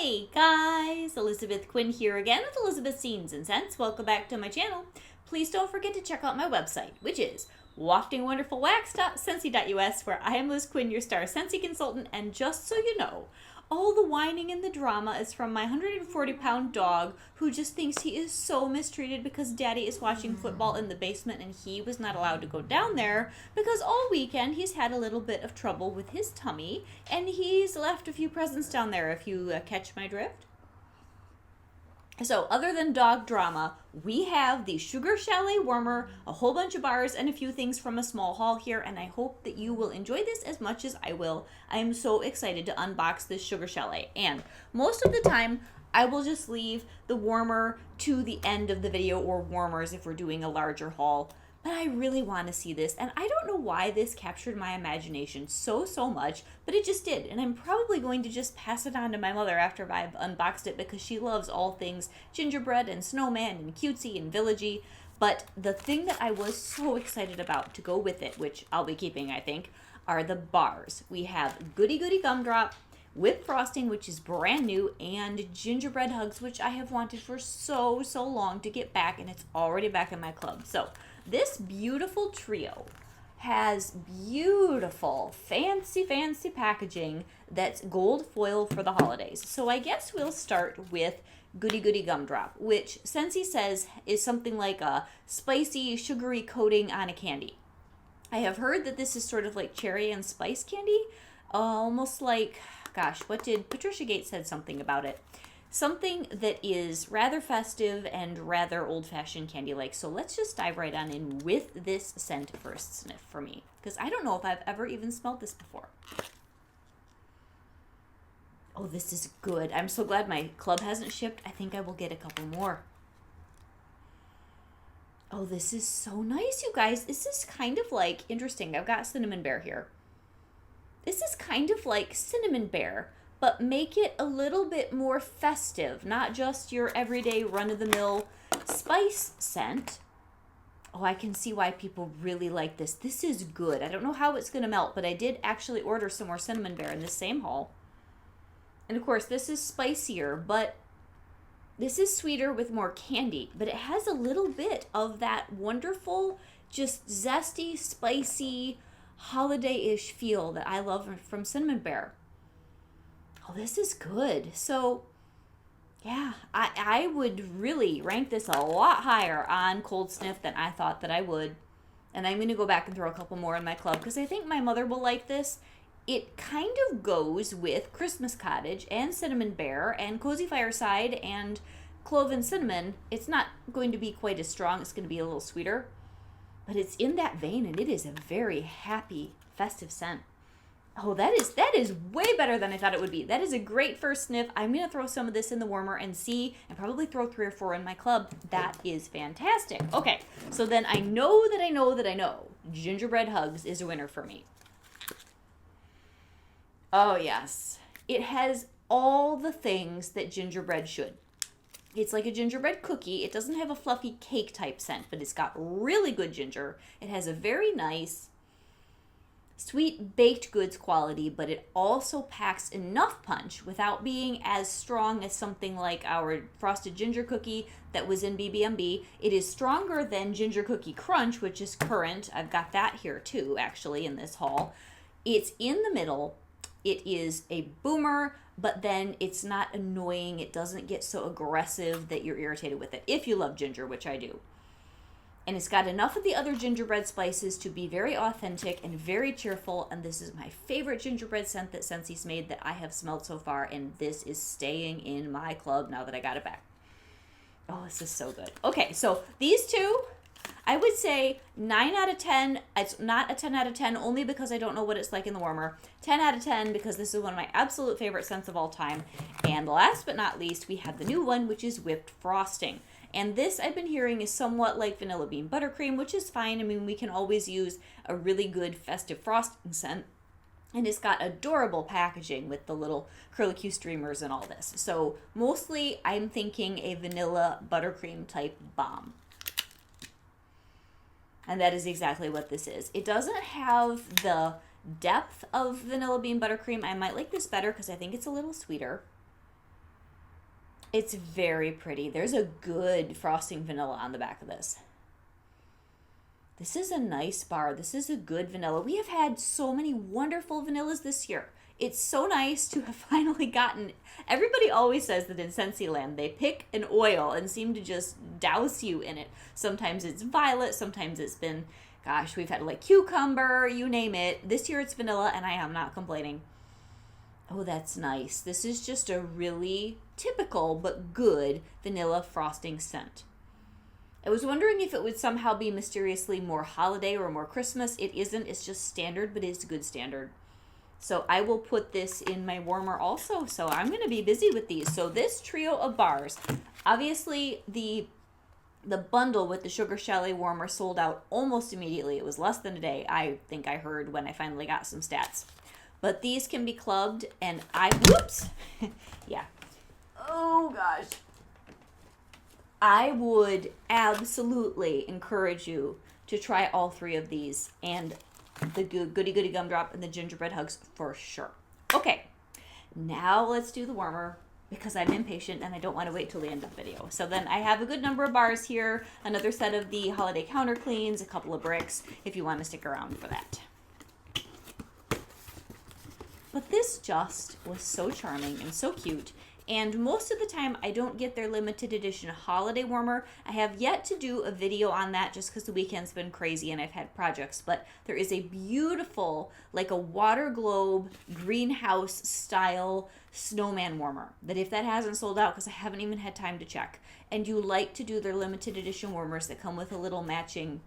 Hey guys, Elizabeth Quinn here again with Elizabeth's Scenes and Scents. Welcome back to my channel. Please don't forget to check out my website, which is waftingwonderfulwax.scentsy.us, where I am Liz Quinn, your star Scentsy consultant, and just so you know, all the whining and the drama is from my 140-pound dog who just thinks he is so mistreated because Daddy is watching football in the basement and he was not allowed to go down there because all weekend he's had a little bit of trouble with his tummy and he's left a few presents down there, if you catch my drift. So other than dog drama, we have the Sugar Chalet warmer, a whole bunch of bars, and a few things from a small haul here, and I hope that you will enjoy this as much as I will. I am so excited to unbox this Sugar Chalet, and most of the time, I will just leave the warmer to the end of the video, or warmers if we're doing a larger haul. But I really want to see this, and I don't know why this captured my imagination so much, but it just did, and I'm probably going to just pass it on to my mother after I've unboxed it because she loves all things gingerbread and snowman and cutesy and villagey. But the thing that I was so excited about to go with it, which I'll be keeping, I think, are the bars. We have Goody Goody Gumdrop, whipped frosting, which is brand new, and gingerbread hugs, which I have wanted for so long to get back, and it's already back in my club. So this beautiful trio has beautiful, fancy packaging that's gold foil for the holidays. So I guess we'll start with Goody Goody Gumdrop, which Scentsy says is something like a spicy, sugary coating on a candy. I have heard that this is sort of like cherry and spice candy, almost like, gosh, what did Patricia Gates said something about it? Something that is rather festive and rather old-fashioned candy-like. So let's just dive right on in with this scent first sniff for me, because I don't know if I've ever even smelled this before. Oh, this is good. I'm so glad my club hasn't shipped. I think I will get a couple more. Oh, this is so nice, you guys. This is kind of like, interesting. I've got Cinnamon Bear here. This is kind of like Cinnamon Bear, but make it a little bit more festive, not just your everyday run-of-the-mill spice scent. Oh, I can see why people really like this. This is good. I don't know how it's going to melt, but I did actually order some more Cinnamon Bear in this same haul. And of course, this is spicier, but this is sweeter with more candy, but it has a little bit of that wonderful, just zesty, spicy, holiday-ish feel that I love from Cinnamon Bear. Oh, this is good. So, yeah, I would really rank this a lot higher on Cold Sniff than I thought that I would. And I'm going to go back and throw a couple more in my club because I think my mother will like this. It kind of goes with Christmas Cottage and Cinnamon Bear and Cozy Fireside and Clove and Cinnamon. It's not going to be quite as strong. It's going to be a little sweeter. But it's in that vein, and it is a very happy, festive scent. Oh, that is way better than I thought it would be. That is a great first sniff. I'm going to throw some of this in the warmer and see, and probably throw 3 or 4 in my club. That is fantastic. Okay, so then I know Gingerbread Hugs is a winner for me. Oh, yes. It has all the things that gingerbread should. It's like a gingerbread cookie. It doesn't have a fluffy cake type scent, but it's got really good ginger. It has a very nice sweet baked goods quality, but it also packs enough punch without being as strong as something like our frosted ginger cookie that was in BBMB. It is stronger than Ginger Cookie Crunch, which is current. I've got that here too, actually, in this haul. It's in the middle. It is a boomer, but then it's not annoying. It doesn't get so aggressive that you're irritated with it, if you love ginger, which I do. And it's got enough of the other gingerbread spices to be very authentic and very cheerful. And this is my favorite gingerbread scent that Scentsy's made that I have smelled so far. And this is staying in my club now that I got it back. Oh, this is so good. Okay, so these two, I would say 9 out of 10. It's not a 10 out of 10 only because I don't know what it's like in the warmer. 10 out of 10 because this is one of my absolute favorite scents of all time. And last but not least, we have the new one, which is whipped frosting. And this, I've been hearing, is somewhat like vanilla bean buttercream, which is fine. I mean, we can always use a really good festive frosting scent. And it's got adorable packaging with the little curlicue streamers and all this. So mostly, I'm thinking a vanilla buttercream type bomb. And that is exactly what this is. It doesn't have the depth of vanilla bean buttercream. I might like this better because I think it's a little sweeter. It's very pretty. There's a good frosting vanilla on the back of this. This is a nice bar. This is a good vanilla. We have had so many wonderful vanillas this year. It's so nice to have finally gotten. Everybody always says that in Scentsy they pick an oil and seem to just douse you in it. Sometimes it's violet, sometimes it's been, gosh, we've had like cucumber, you name it. This year it's vanilla, and I am not complaining. Oh, that's nice. This is just a really typical but good vanilla frosting scent. I was wondering if it would somehow be mysteriously more holiday or more Christmas. It isn't. It's just standard, but it's good standard. So I will put this in my warmer also. So I'm going to be busy with these. So this trio of bars, obviously the bundle with the Sugar Chalet warmer sold out almost immediately. It was less than a day, I think I heard, when I finally got some stats. But these can be clubbed, and whoops, yeah. Oh gosh. I would absolutely encourage you to try all three of these, and the Goody Goody Gumdrop and the Gingerbread Hugs for sure. Okay, now let's do the warmer, because I'm impatient and I don't want to wait till the end of the video. So then I have a good number of bars here, another set of the holiday counter cleans, a couple of bricks, if you want to stick around for that. But this just was so charming and so cute. And most of the time, I don't get their limited edition holiday warmer. I have yet to do a video on that just because the weekend's been crazy and I've had projects. But there is a beautiful, like a water globe, greenhouse style snowman warmer that if that hasn't sold out, because I haven't even had time to check, and you like to do their limited edition warmers that come with a little matching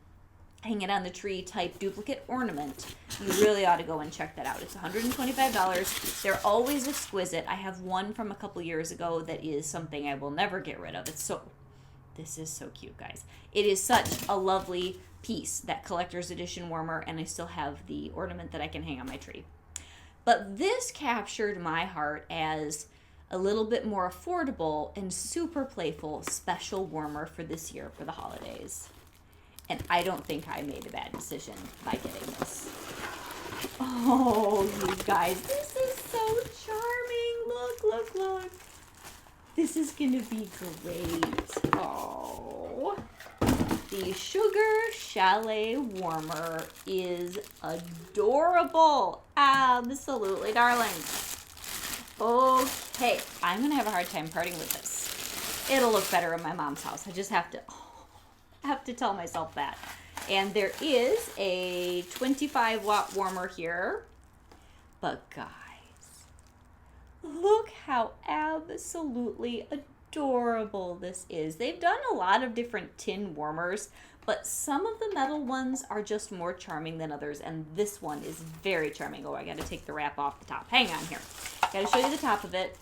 hang it on the tree type duplicate ornament, you really ought to go and check that out. It's $125. They're always exquisite. I have one from a couple years ago that is something I will never get rid of. This is so cute, guys. It is such a lovely piece, that collector's edition warmer, and I still have the ornament that I can hang on my tree. But this captured my heart as a little bit more affordable and super playful special warmer for this year for the holidays. And I don't think I made a bad decision by getting this. Oh, you guys, this is so charming. Look, look, look. This is going to be great. Oh, the Sugar Chalet warmer is adorable. Absolutely, darling. Okay, I'm going to have a hard time parting with this. It'll look better in my mom's house. I just have to tell myself that. And there is a 25 watt warmer here. But guys, look how absolutely adorable this is. They've done a lot of different tin warmers, but some of the metal ones are just more charming than others, and this one is very charming. Oh, I gotta take the wrap off the top. Hang on here. Gotta show you the top of it.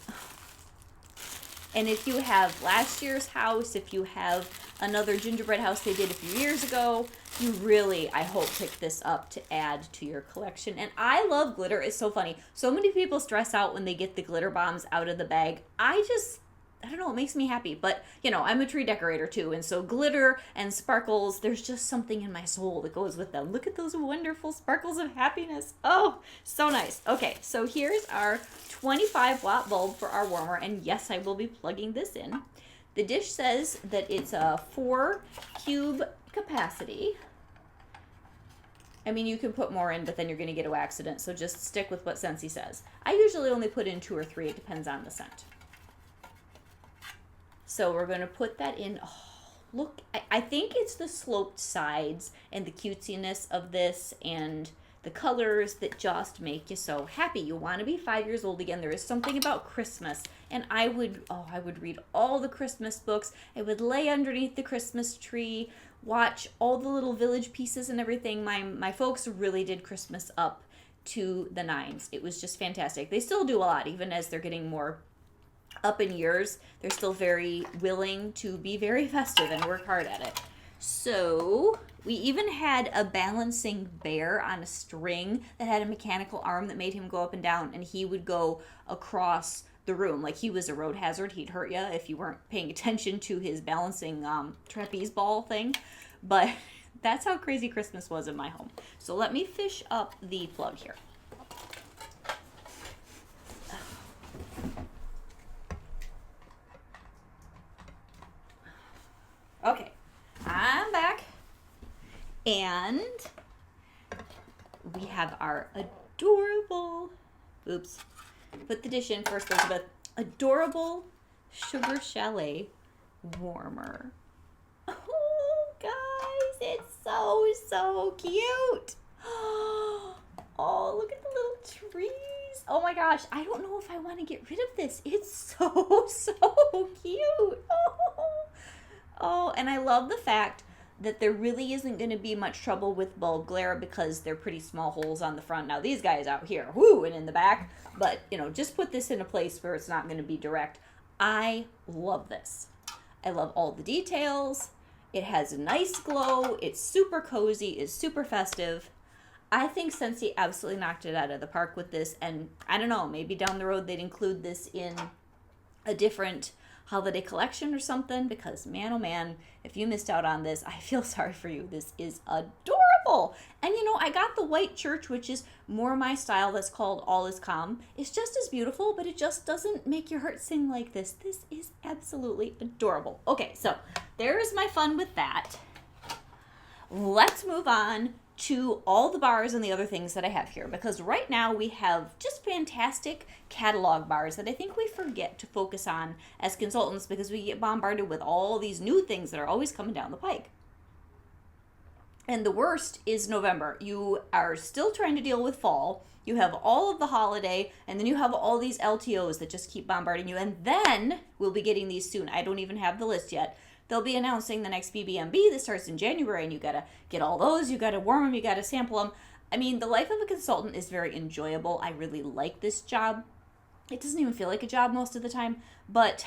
And if you have last year's house, if you have another gingerbread house they did a few years ago, you really, I hope, pick this up to add to your collection. And I love glitter. It's so funny. So many people stress out when they get the glitter bombs out of the bag. I don't know, it makes me happy. But, you know, I'm a tree decorator too. And so glitter and sparkles, there's just something in my soul that goes with them. Look at those wonderful sparkles of happiness. Oh, so nice. Okay, so here's our 25 watt bulb for our warmer. And yes, I will be plugging this in. The dish says that it's a 4 cube capacity. I mean, you can put more in, but then you're going to get an accident. So just stick with what Scentsy says. I usually only put in 2 or 3. It depends on the scent. So we're going to put that in. Oh, look, I think it's the sloped sides and the cutesiness of this and the colors that just make you so happy. You want to be 5 years old again. There is something about Christmas. And I would read all the Christmas books. I would lay underneath the Christmas tree, watch all the little village pieces and everything. My folks really did Christmas up to the nines. It was just fantastic. They still do a lot, even as they're getting more up in years. They're still very willing to be very festive and work hard at it. So we even had a balancing bear on a string that had a mechanical arm that made him go up and down, and he would go across the room like he was a road hazard. He'd hurt you if you weren't paying attention to his balancing trapeze ball thing. But that's how crazy Christmas was in my home. So let me fish up the plug here. And we have our adorable, put the dish in first, Elizabeth, adorable Sugar Chalet warmer. Oh, guys, it's so cute. Oh, look at the little trees. Oh my gosh, I don't know if I want to get rid of this. It's so cute. Oh, and I love the fact that there really isn't going to be much trouble with bulb glare because they're pretty small holes on the front. Now, these guys out here, and in the back. But, just put this in a place where it's not going to be direct. I love this. I love all the details. It has a nice glow. It's super cozy. It's super festive. I think Scentsy absolutely knocked it out of the park with this. And I don't know, maybe down the road they'd include this in a different holiday collection or something, because man, oh man, if you missed out on this, I feel sorry for you. This is adorable. And I got the white church, which is more my style, that's called All Is Calm. It's just as beautiful, but it just doesn't make your heart sing like this. This is absolutely adorable. Okay, so there is my fun with that. Let's move on to all the bars and the other things that I have here, because right now we have just fantastic catalog bars that I think we forget to focus on as consultants because we get bombarded with all these new things that are always coming down the pike. And the worst is November. You are still trying to deal with fall. You have all of the holiday, and then you have all these LTOs that just keep bombarding you. And then we'll be getting these soon. I don't even have the list yet. They'll be announcing the next BBMB that starts in January, and you got to get all those. You got to warm them. You got to sample them. I mean, the life of a consultant is very enjoyable. I really like this job. It doesn't even feel like a job most of the time, but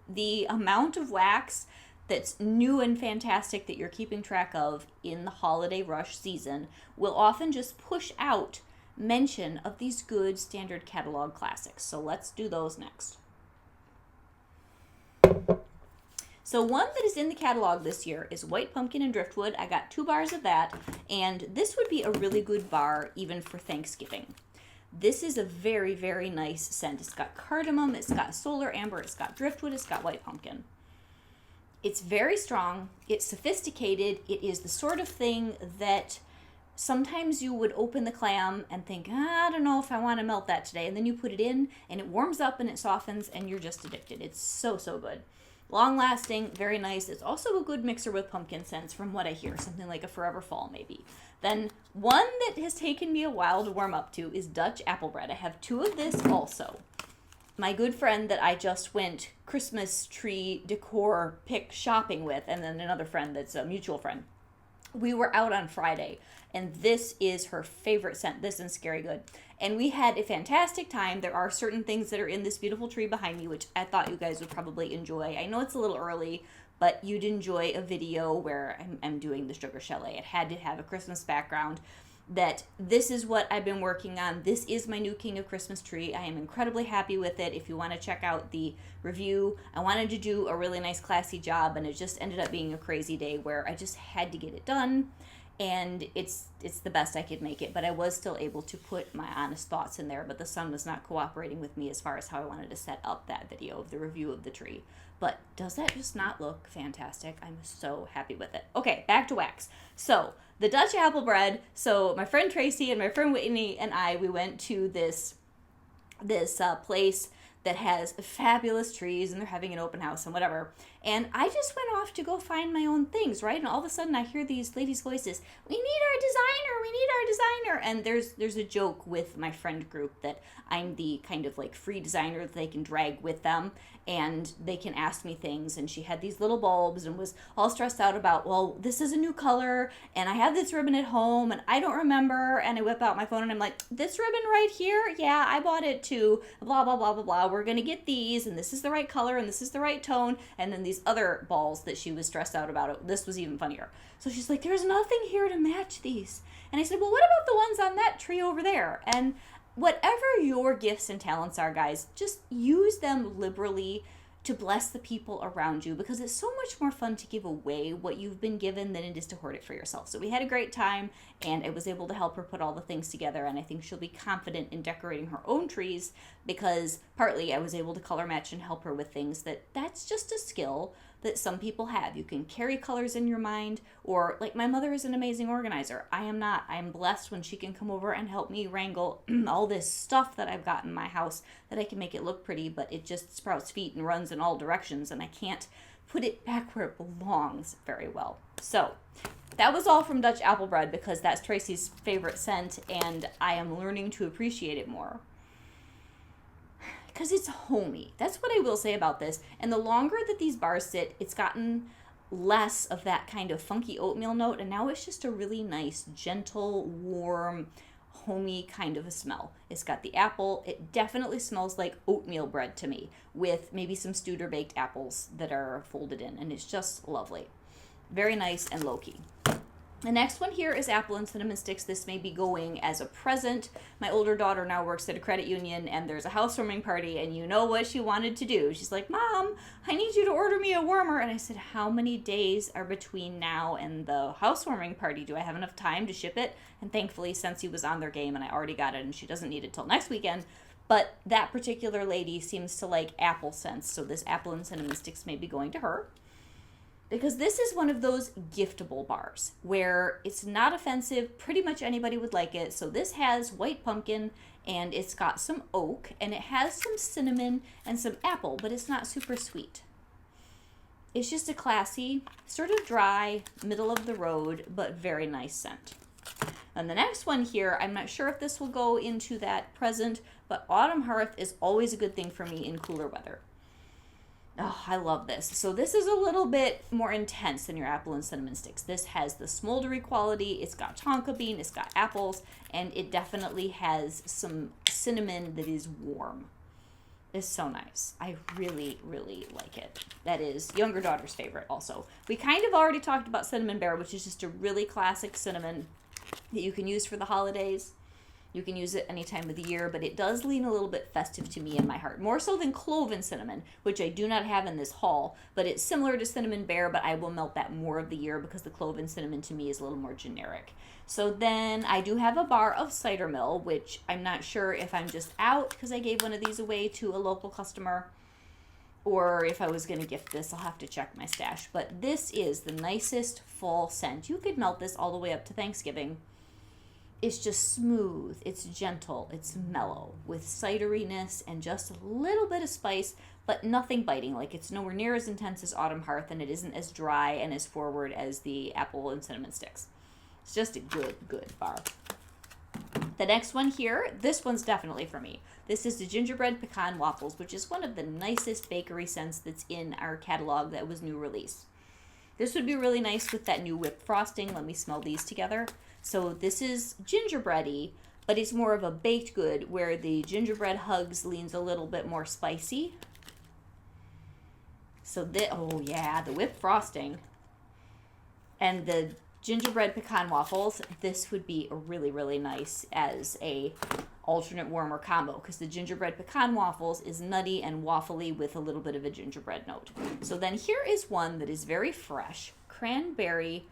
the amount of wax that's new and fantastic that you're keeping track of in the holiday rush season will often just push out mention of these good standard catalog classics. So let's do those next. So one that is in the catalog this year is White Pumpkin and Driftwood. I got 2 bars of that, and this would be a really good bar even for Thanksgiving. This is a very, very nice scent. It's got cardamom, it's got solar amber, it's got driftwood, it's got white pumpkin. It's very strong, it's sophisticated, it is the sort of thing that sometimes you would open the clam and think, I don't know if I want to melt that today, and then you put it in, and it warms up and it softens, and you're just addicted. It's so good. Long lasting, very nice. It's also a good mixer with pumpkin scents from what I hear, something like a Forever Fall maybe. Then one that has taken me a while to warm up to is Dutch Apple Bread. I have 2 of this also. My good friend that I just went Christmas tree decor pick shopping with, and then another friend that's a mutual friend. We were out on Friday, and this is her favorite scent, this and Scary Good. And we had a fantastic time. There are certain things that are in this beautiful tree behind me, which I thought you guys would probably enjoy. I know it's a little early, but you'd enjoy a video where I'm doing the Sugar Chalet. It had to have a Christmas background. That this is what I've been working on. This is my new King of Christmas tree. I am incredibly happy with it. If you want to check out the review, I wanted to do a really nice classy job, and it just ended up being a crazy day where I just had to get it done, and it's the best I could make it, but I was still able to put my honest thoughts in there, but the sun was not cooperating with me as far as how I wanted to set up that video of the review of the tree. But does that just not look fantastic? I'm so happy with it. Okay, back to wax. So the Dutch Apple Bread. So my friend Tracy and my friend Whitney and I, we went to this place that has fabulous trees, and they're having an open house and whatever. And I just went off to go find my own things, right? And all of a sudden I hear these ladies' voices, we need our designer, we need our designer. And there's a joke with my friend group that I'm the kind of like free designer that they can drag with them, and they can ask me things. And she had these little bulbs and was all stressed out about, well, this is a new color, and I have this ribbon at home, and I don't remember. And I whip out my phone, and I'm like, this ribbon right here? Yeah, I bought it too, blah, blah, blah, blah, blah. We're going to get these, and this is the right color, and this is the right tone. And then these other balls that she was stressed out about it. This was even funnier. So she's like, there's nothing here to match these. And I said, well, what about the ones on that tree over there? And whatever your gifts and talents are, guys, just use them liberally to bless the people around you, because it's so much more fun to give away what you've been given than it is to hoard it for yourself. So we had a great time, and I was able to help her put all the things together, and I think she'll be confident in decorating her own trees, because partly I was able to color match and help her with things that's just a skill, that some people have. You can carry colors in your mind, or like my mother is an amazing organizer. I am not. I'm blessed when she can come over and help me wrangle all this stuff that I've got in my house that I can make it look pretty, but it just sprouts feet and runs in all directions, and I can't put it back where it belongs very well. So that was all from Dutch Apple Bread because that's Tracy's favorite scent, and I am learning to appreciate it more. Because it's homey. That's what I will say about this. And the longer that these bars sit, it's gotten less of that kind of funky oatmeal note, and now it's just a really nice, gentle, warm, homey kind of a smell. It's got the apple. It definitely smells like oatmeal bread to me, with maybe some stewed or baked apples that are folded in, and it's just lovely. Very nice and low-key. The next one here is apple and cinnamon sticks. This may be going as a present. My older daughter now works at a credit union, and there's a housewarming party, and you know what she wanted to do. She's like, Mom, I need you to order me a warmer. And I said, how many days are between now and the housewarming party? Do I have enough time to ship it? And thankfully, Scentsy was on their game, and I already got it, and she doesn't need it till next weekend. But that particular lady seems to like apple scents, so this apple and cinnamon sticks may be going to her. Because this is one of those giftable bars where it's not offensive. Pretty much anybody would like it. So this has white pumpkin, and it's got some oak, and it has some cinnamon and some apple, but it's not super sweet. It's just a classy, sort of dry, middle of the road, but very nice scent. And the next one here, I'm not sure if this will go into that present, but Autumn Hearth is always a good thing for me in cooler weather. Oh, I love this. So this is a little bit more intense than your apple and cinnamon sticks. This has the smoldery quality. It's got tonka bean. It's got apples. And it definitely has some cinnamon that is warm. It's so nice. I really, really like it. That is younger daughter's favorite also. We kind of already talked about Cinnamon Bear, which is just a really classic cinnamon that you can use for the holidays. You can use it any time of the year, but it does lean a little bit festive to me in my heart. More so than clove and cinnamon, which I do not have in this haul, but it's similar to Cinnamon Bear, but I will melt that more of the year because the clove and cinnamon to me is a little more generic. So then I do have a bar of Cider Mill, which I'm not sure if I'm just out because I gave one of these away to a local customer, or if I was going to gift this. I'll have to check my stash. But this is the nicest fall scent. You could melt this all the way up to Thanksgiving. It's just smooth, it's gentle, it's mellow, with cideriness and just a little bit of spice, but nothing biting. Like, it's nowhere near as intense as Autumn Hearth, and it isn't as dry and as forward as the apple and cinnamon sticks. It's just a good bar. The next one here, this one's definitely for me. This is the Gingerbread Pecan Waffles, which is one of the nicest bakery scents that's in our catalog that was new release. This would be really nice with that new whipped frosting. Let me smell these together. So this is gingerbready, but it's more of a baked good where the gingerbread hugs leans a little bit more spicy. So oh yeah, the whipped frosting and the gingerbread pecan waffles, this would be really, really nice as a alternate warmer combo because the gingerbread pecan waffles is nutty and waffly with a little bit of a gingerbread note. So then here is one that is very fresh, cranberry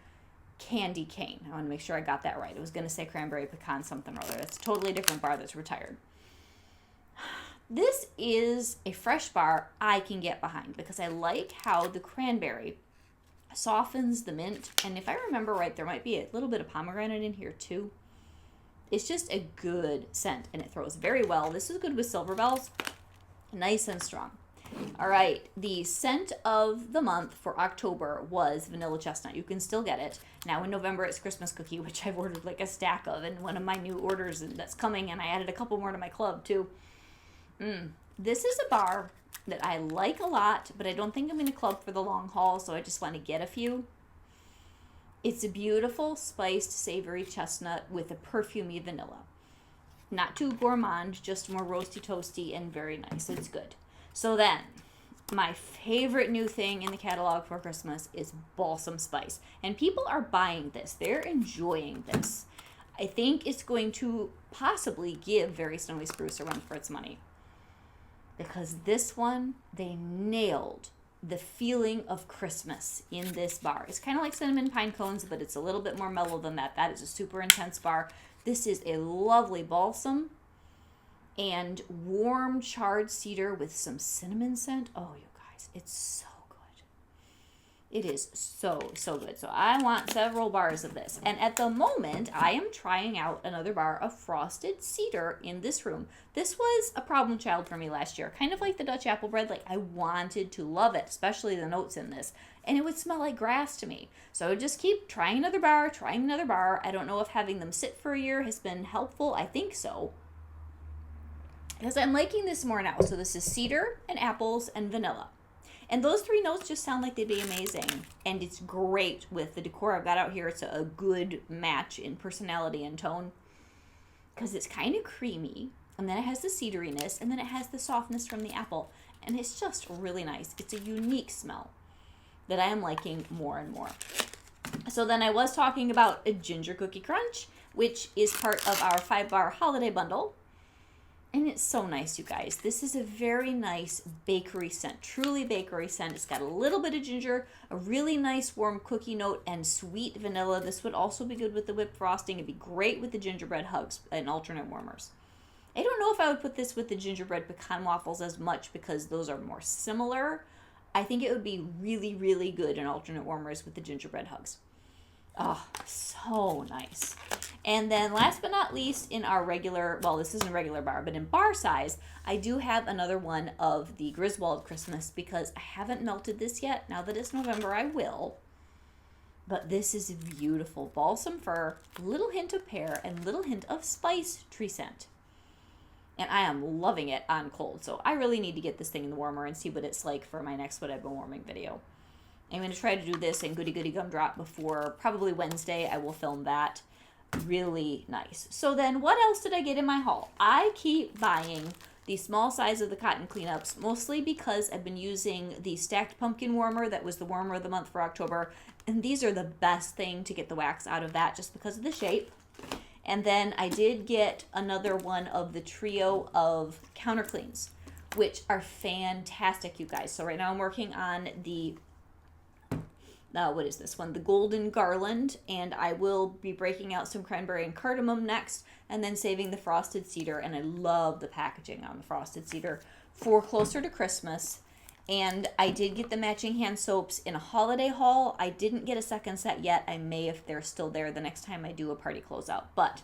candy cane. I want to make sure I got that right. I was going to say cranberry pecan something or other. That's a totally different bar that's retired. This is a fresh bar I can get behind because I like how the cranberry softens the mint. And if I remember right, there might be a little bit of pomegranate in here too. It's just a good scent, and it throws very well. This is good with Silver Bells. Nice and strong. All right, the scent of the month for October was vanilla chestnut. You can still get it. Now in November, it's Christmas cookie, which I've ordered like a stack of, and one of my new orders that's coming, and I added a couple more to my club too. This is a bar that I like a lot, but I don't think I'm going to club for the long haul, so I just want to get a few. It's a beautiful, spiced, savory chestnut with a perfumey vanilla. Not too gourmand, just more roasty toasty and very nice. It's good. So then, my favorite new thing in the catalog for Christmas is balsam spice. And people are buying this. They're enjoying this. I think it's going to possibly give Very Snowy Spruce a run for its money. Because this one, they nailed the feeling of Christmas in this bar. It's kind of like cinnamon pine cones, but it's a little bit more mellow than that. That is a super intense bar. This is a lovely balsam and warm charred cedar with some cinnamon scent. Oh, you guys, it's so good. It is so, so good. So I want several bars of this. And at the moment, I am trying out another bar of frosted cedar in this room. This was a problem child for me last year. Kind of like the Dutch apple bread. Like, I wanted to love it, especially the notes in this. And it would smell like grass to me. So I would just keep trying another bar, trying another bar. I don't know if having them sit for a year has been helpful. I think so. Because I'm liking this more now. So this is cedar and apples and vanilla. And those three notes just sound like they'd be amazing. And it's great with the decor I've got out here. It's a good match in personality and tone. Because it's kind of creamy. And then it has the cedariness. And then it has the softness from the apple. And it's just really nice. It's a unique smell that I am liking more and more. So then I was talking about a ginger cookie crunch, which is part of our 5-bar holiday bundle. And it's so nice, you guys. This is a very nice bakery scent, truly bakery scent. It's got a little bit of ginger, a really nice warm cookie note, and sweet vanilla. This would also be good with the whipped frosting. It'd be great with the gingerbread hugs and alternate warmers. I don't know if I would put this with the gingerbread pecan waffles as much because those are more similar. I think it would be really, really good in alternate warmers with the gingerbread hugs. Oh, so nice. And then last but not least, in our regular, well, this isn't a regular bar, but in bar size, I do have another one of the Griswold Christmas because I haven't melted this yet. Now that it's November, I will. But this is beautiful. Balsam fir, little hint of pear, and little hint of spice tree scent. And I am loving it on cold. So I really need to get this thing in the warmer and see what it's like for my next What I've Been Warming video. I'm going to try to do this in Goody Goody Gumdrop before probably Wednesday. I will film that. Really nice. So then what else did I get in my haul? I keep buying the small size of the cotton cleanups, mostly because I've been using the stacked pumpkin warmer that was the warmer of the month for October. And these are the best thing to get the wax out of that just because of the shape. And then I did get another one of the trio of counter cleans, which are fantastic, you guys. So right now I'm working on the what is this one? The Golden Garland, and I will be breaking out some cranberry and cardamom next, and then saving the frosted cedar, and I love the packaging on the frosted cedar for closer to Christmas. And I did get the matching hand soaps in a holiday haul. I didn't get a second set yet. I may if they're still there the next time I do a party closeout. But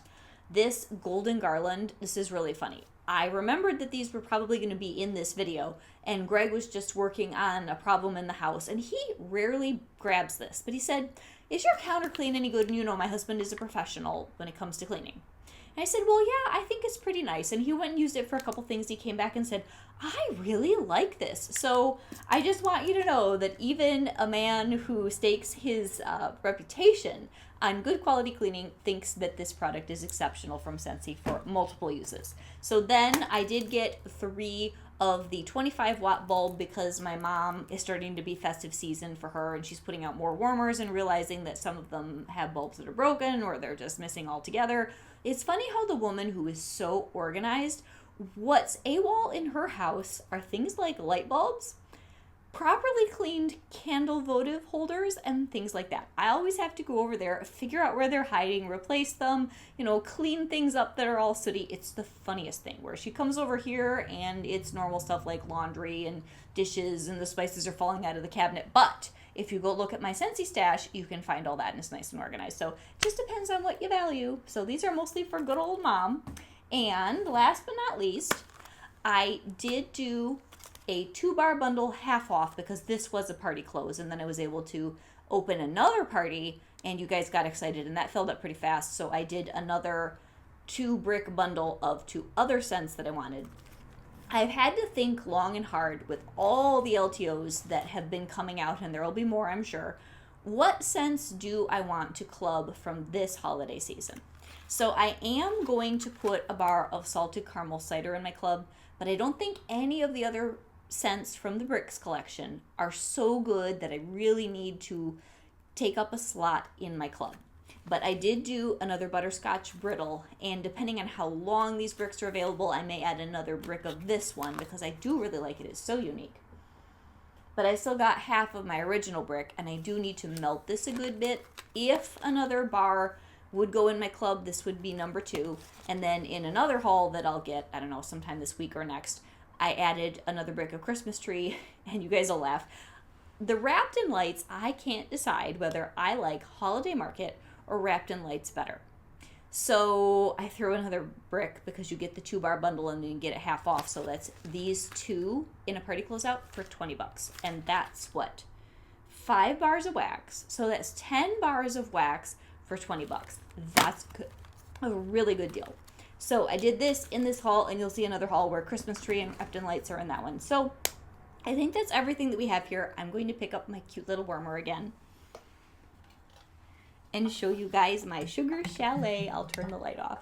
this Golden Garland, this is really funny. I remembered that these were probably going to be in this video, and Greg was just working on a problem in the house, and he rarely grabs this, but he said, "Is your counter clean any good?" And you know my husband is a professional when it comes to cleaning. And I said, "Well, yeah, I think it's pretty nice." And he went and used it for a couple things. He came back and said, "I really like this." So I just want you to know that even a man who stakes his reputation on good quality cleaning thinks that this product is exceptional from Scentsy for multiple uses. So then I did get 3 of the 25-watt bulb because my mom is starting to be festive season for her, and she's putting out more warmers and realizing that some of them have bulbs that are broken or they're just missing altogether. It's funny how the woman who is so organized, what's AWOL in her house are things like light bulbs, properly cleaned candle votive holders, and things like that. I always have to go over there, figure out where they're hiding, replace them, clean things up that are all sooty. It's the funniest thing where she comes over here and it's normal stuff like laundry and dishes and the spices are falling out of the cabinet. But if you go look at my Scentsy stash, you can find all that and it's nice and organized. So it just depends on what you value. So these are mostly for good old mom. And last but not least, I did do a 2-bar bundle half off because this was a party close, and then I was able to open another party and you guys got excited and that filled up pretty fast. So I did another 2-brick bundle of 2 other scents that I wanted. I've had to think long and hard with all the LTOs that have been coming out, and there will be more, I'm sure. What scents do I want to club from this holiday season? So I am going to put a bar of salted caramel cider in my club, but I don't think any of the other scents from the Bricks collection are so good that I really need to take up a slot in my club. But I did do another butterscotch brittle, and depending on how long these bricks are available, I may add another brick of this one because I do really like it. It's so unique. But I still got half of my original brick, and I do need to melt this a good bit. If another bar would go in my club, this would be number 2. And then in another haul that I'll get, I don't know, sometime this week or next, I added another brick of Christmas tree, and you guys will laugh. The Wrapped in Lights, I can't decide whether I like Holiday Market or Wrapped in Lights better. So I threw another brick because you get the 2-bar bundle and you get it half off. So that's these 2 in a party closeout for $20. And that's what? 5 bars of wax. So that's 10 bars of wax for $20. That's good. A really good deal. So I did this in this haul, and you'll see another haul where Christmas tree and Wrapped in Lights are in that one. So I think that's everything that we have here. I'm going to pick up my cute little warmer again and show you guys my Sugar Chalet. I'll turn the light off.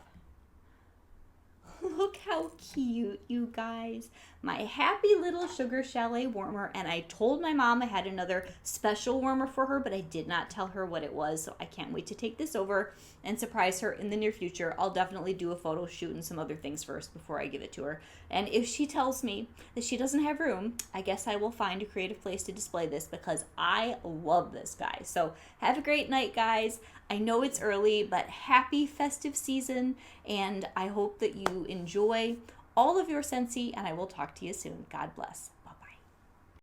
Look how cute, you guys. My happy little Sugar Chalet warmer. And I told my mom I had another special warmer for her, but I did not tell her what it was. So I can't wait to take this over and surprise her in the near future. I'll definitely do a photo shoot and some other things first before I give it to her. And if she tells me that she doesn't have room, I guess I will find a creative place to display this because I love this, guy. So have a great night, guys. I know it's early, but happy festive season, and I hope that you enjoy all of your Scentsy, and I will talk to you soon. God bless.